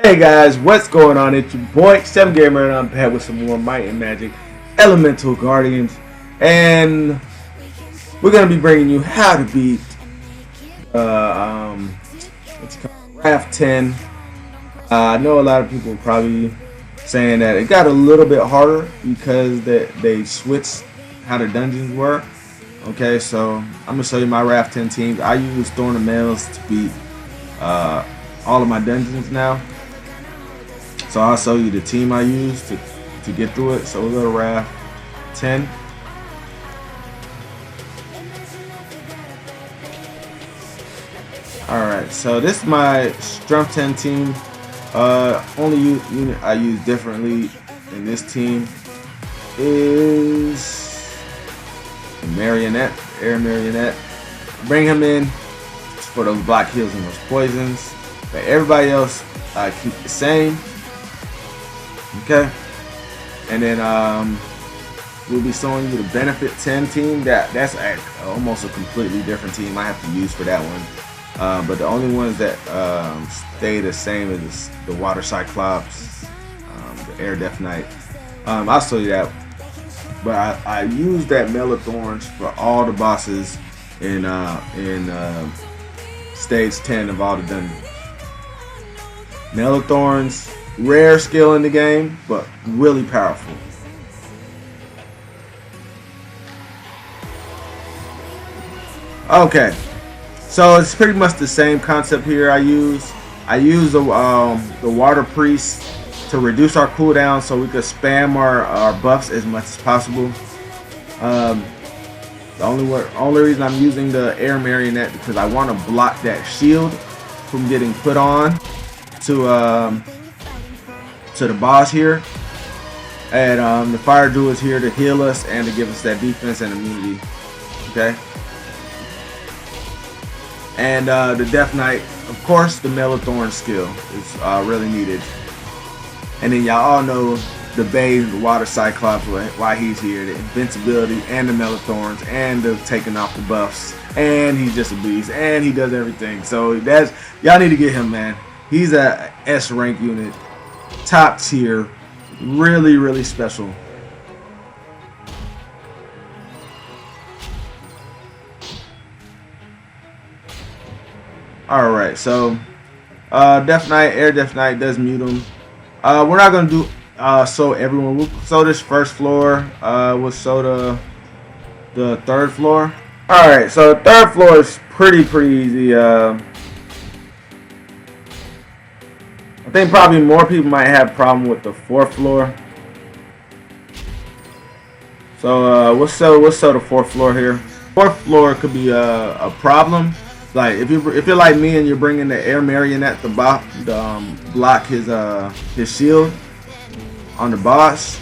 Hey guys, what's going on? It's your boy 7Gamer and I'm back with some more Might and Magic Elemental Guardians, and we're gonna be bringing you how to beat what's it called, Raft 10. I know a lot of people probably saying that it got a little bit harder because they switched how the dungeons were. Okay, so I'm gonna show you my Raft 10 teams. I use Thorn of Males to beat all of my dungeons now. So I'll show you the team I use to get through it. So we'll go to Raft 10. Alright, so this is my Strength 10 team. Only unit I use differently in this team is Marionette, Air Marionette. Bring him in for those block heals and those poisons. But everybody else I keep the same. Okay, and then we'll be showing you the Benefit 10 team. That's almost a completely different team I have to use for that one. But the only ones that stay the same is the Water Cyclops, the Air Death Knight. I'll show you that. But I use that Mail of Thorns for all the bosses in stage 10 of all the dungeons. Mail of Thorns. Rare skill in the game, but really powerful. Okay, so it's pretty much the same concept here. I use the Water Priest to reduce our cooldown, so we could spam our buffs as much as possible. The only reason I'm using the Air Marionette because I want to block that shield from getting put on to the boss here, and the Fire Druid is here to heal us and to give us that defense and immunity. Okay, and the Death Knight, of course, the Mail of Thorns skill is really needed. And then y'all all know the Bay, the Water Cyclops, why he's here, the invincibility and the Mail of Thorns and the taking off the buffs, and he's just a beast and he does everything. So that's, y'all need to get him, man. He's a S rank unit. Top tier, really special. All right, so Death Knight, Air Death Knight does mute him. We're not gonna do so everyone. We'll show this first floor. We'll show the third floor. All right, so the third floor is pretty easy. I think probably more people might have a problem with the fourth floor. So we'll show the fourth floor here. Fourth floor could be a problem. Like if you're like me and you're bringing the Air Marionette to block his shield on the boss.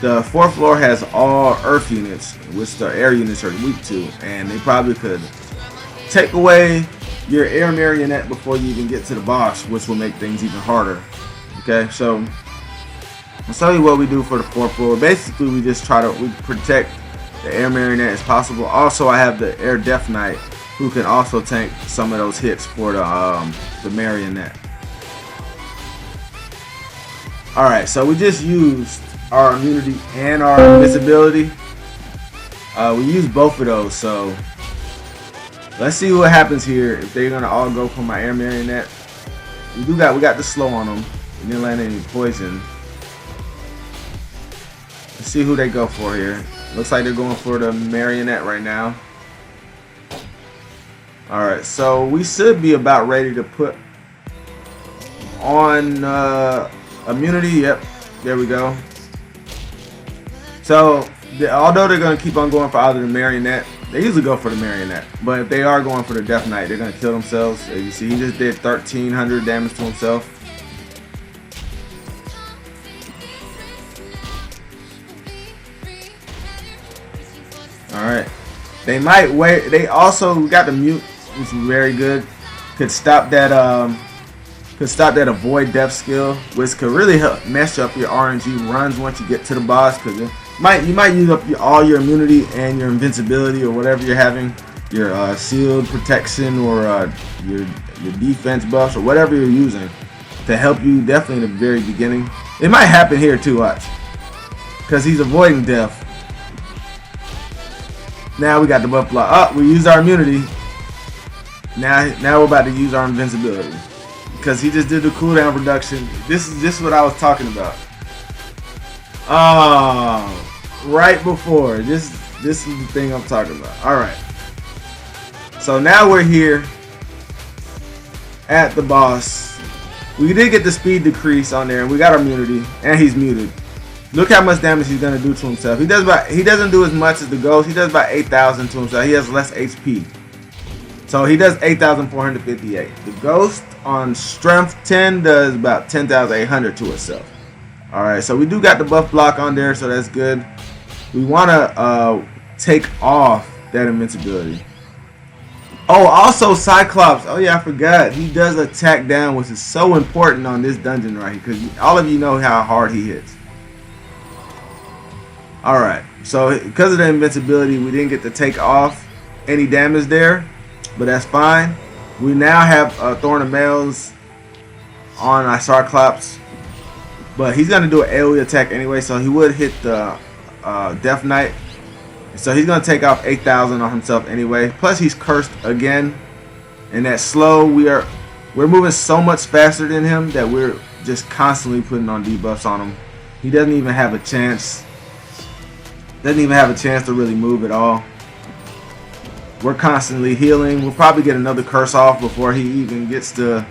The fourth floor has all Earth units, which the air units are weak to, and they probably could take away your Air Marionette before you even get to the boss, which will make things even harder. Okay, so I'll show you what we do for the fourth floor. Basically, we just we protect the Air Marionette as possible. Also, I have the Air Death Knight, who can also tank some of those hits for the Marionette. All right, so we just used our immunity and our invincibility. We used both of those, so let's see what happens here if they're gonna all go for my Air Marionette. We got the slow on them. We didn't land any poison. Let's see who they go for here. Looks like they're going for the Marionette right now. All right, so we should be about ready to put on immunity. Yep, there we go. So although they're gonna keep on going for either the Marionette, they usually go for the Marionette, but if they are going for the Death Knight, they're going to kill themselves. As you see, he just did 1,300 damage to himself. Alright. They might wait. They also got the mute, which is very good. Could stop that avoid death skill, which could really help mess up your RNG runs once you get to the boss, because you might use up all your immunity and your invincibility or whatever you're having, your shield protection or your defense buffs or whatever you're using. to help you definitely in the very beginning. It might happen here too, watch, because he's avoiding death. Now we got the buff block. Oh, we used our immunity. Now we're about to use our invincibility, because he just did the cooldown reduction. This is what I was talking about. Right before this is the thing I'm talking about. All right. So now we're here at the boss. We did get the speed decrease on there, and we got our immunity, and he's muted. Look how much damage he's gonna do to himself. He doesn't do as much as the ghost. He does about 8,000 to himself. He has less HP. So he does 8,458. The ghost on strength 10 does about 10,800 to itself. Alright, so we do got the buff block on there, so that's good. We wanna take off that invincibility. Oh, also Cyclops. Oh yeah, I forgot. He does attack down, which is so important on this dungeon right here, because all of you know how hard he hits. Alright, so because of the invincibility, we didn't get to take off any damage there, but that's fine. We now have Thorn of Males on our Cyclops, but he's going to do an AoE attack anyway, so he would hit the Death Knight. So he's going to take off 8,000 on himself anyway. Plus he's cursed again, and that slow, we're moving so much faster than him that we're just constantly putting on debuffs on him. He doesn't even have a chance. Doesn't even have a chance to really move at all. We're constantly healing. We'll probably get another curse off before he even gets to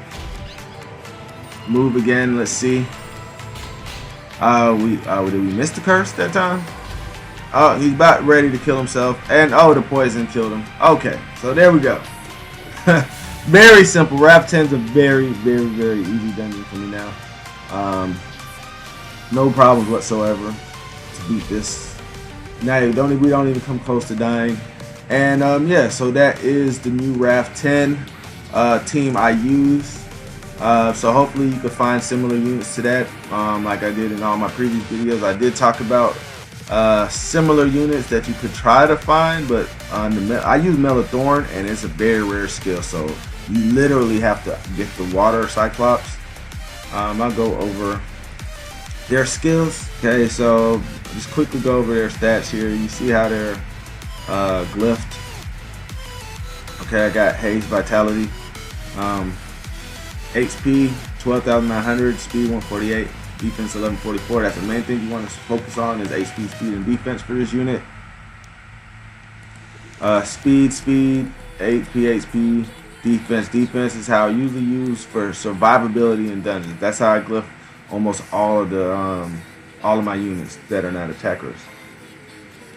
move again. Let's see. Did we miss the curse that time? Oh, he's about ready to kill himself. And oh, the poison killed him. Okay, so there we go. Very simple. Wrath 10's a very, very, very easy dungeon for me now. No problems whatsoever to beat this. Now we don't even come close to dying. And yeah, so that is the new Wrath 10 team I use. So hopefully you can find similar units to that, like I did in all my previous videos. I did talk about similar units that you could try to find, but I use Melithorn, and it's a very rare skill, so you literally have to get the water Cyclops. I'll go over their skills. Okay, so just quickly go over their stats here. You see how they're glyphed. Okay, I got Haze Vitality, HP 12,900, speed 148, defense 1144. That's the main thing you want to focus on, is HP, speed, and defense for this unit. Speed, HP, defense is how I usually use for survivability in dungeons. That's how I glyph almost all of my units that are not attackers.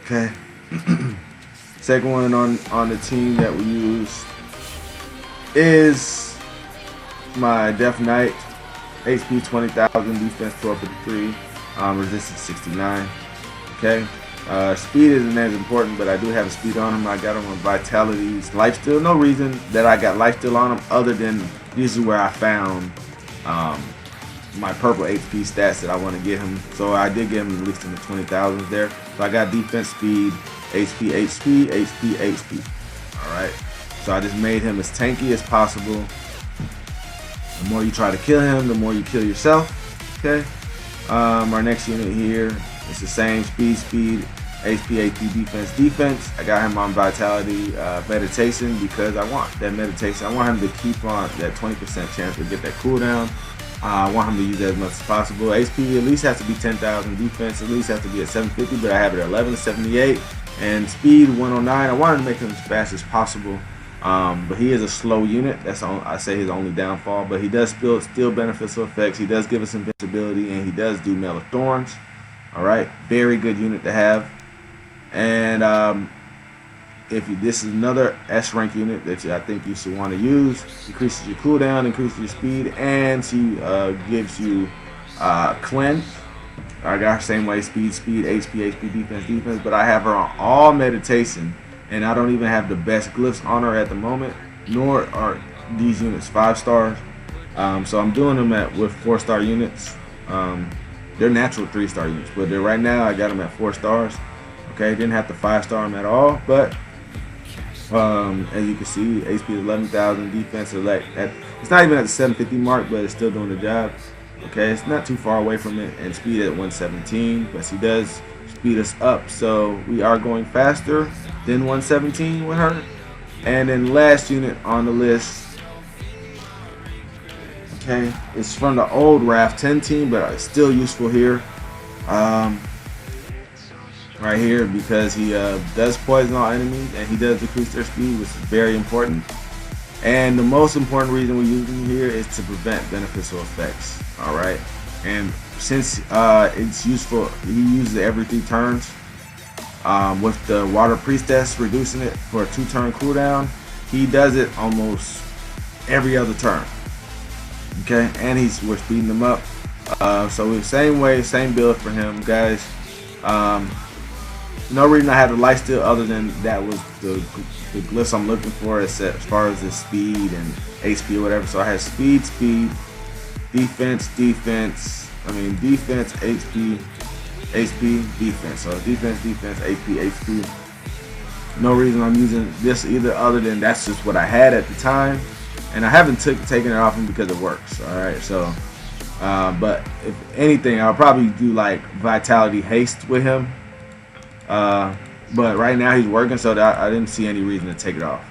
Okay. Second one on the team that we use is my Death Knight. HP 20,000, defense 1253, resistance 69. Okay. Speed isn't as important, but I do have a speed on him. I got him on Vitality's Lifesteal. No reason that I got Lifesteal on him other than this is where I found my purple HP stats that I want to get him. So I did get him at least in the 20,000s there. So I got defense, speed, HP. Alright. So I just made him as tanky as possible. The more you try to kill him, the more you kill yourself. Okay. Our next unit here is the same speed, HP, defense. I got him on Vitality, Meditation, because I want that meditation. I want him to keep on that 20% chance to get that cooldown. I want him to use that as much as possible. HP at least has to be 10,000. Defense at least has to be at 750, but I have it at 1178. And speed 109. I wanted to make him as fast as possible. But he is a slow unit. That's I say his only downfall. But he does still beneficial effects. He does give us invincibility, and he does do Melithorns. All right, very good unit to have. And this is another S rank unit that I think you should want to use. Increases your cooldown, increases your speed, and she gives you cleanse. I got her same way, speed, HP, defense, but I have her on all meditation, and I don't even have the best glyphs on her at the moment, nor are these units 5 stars. So I'm doing them with 4-star units. They're natural 3-star units, but right now I got them at 4 stars. Okay, didn't have to 5-star them at all, but As you can see, HP is 11,000, defense is like at, it's not even at the 750 mark, but it's still doing the job. Okay, it's not too far away from it, and speed at 117, but he does speed us up, so we are going faster than 117 with her. And then last unit on the list, okay, it's from the old RAF 10 team, but it's still useful here. Right here, because he does poison all enemies and he does decrease their speed, which is very important. And the most important reason we use him here is to prevent beneficial effects. All right, and since it's useful, he uses it every 3 turns. With the Water Priestess reducing it for a 2-turn cooldown, he does it almost every other turn. Okay, and we're speeding him up. So the same way, same build for him, guys. No reason I had the light steal other than that was the glyphs I'm looking for, as far as the speed and HP or whatever. So I had speed, defense, defense, HP, defense. So defense, HP, HP. No reason I'm using this either other than that's just what I had at the time. And I haven't taken it off him because it works. Alright, so but if anything, I'll probably do like Vitality Haste with him. But right now he's working, so that I didn't see any reason to take it off.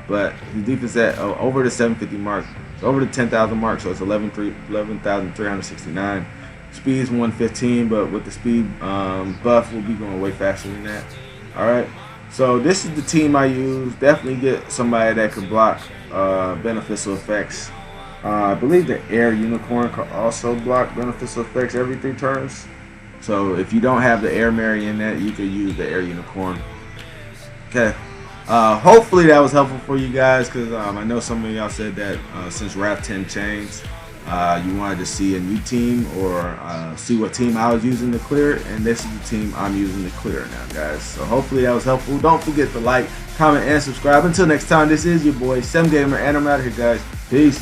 But his defense at over the 750 mark, over the 10,000 mark, so it's 11,369. Speed is 115, but with the speed buff, we'll be going way faster than that. All right, so this is the team I use. Definitely get somebody that can block beneficial effects. I believe the Air Unicorn can also block beneficial effects every 3 turns. So if you don't have the Air Marionette, you could use the Air Unicorn. Okay. Hopefully that was helpful for you guys, because I know some of y'all said that since RAF 10 changed, you wanted to see a new team or see what team I was using to clear it, and this is the team I'm using to clear it now, guys. So hopefully that was helpful. Don't forget to like, comment, and subscribe. Until next time, this is your boy Sem Gamer, and I'm out of here, guys. Peace.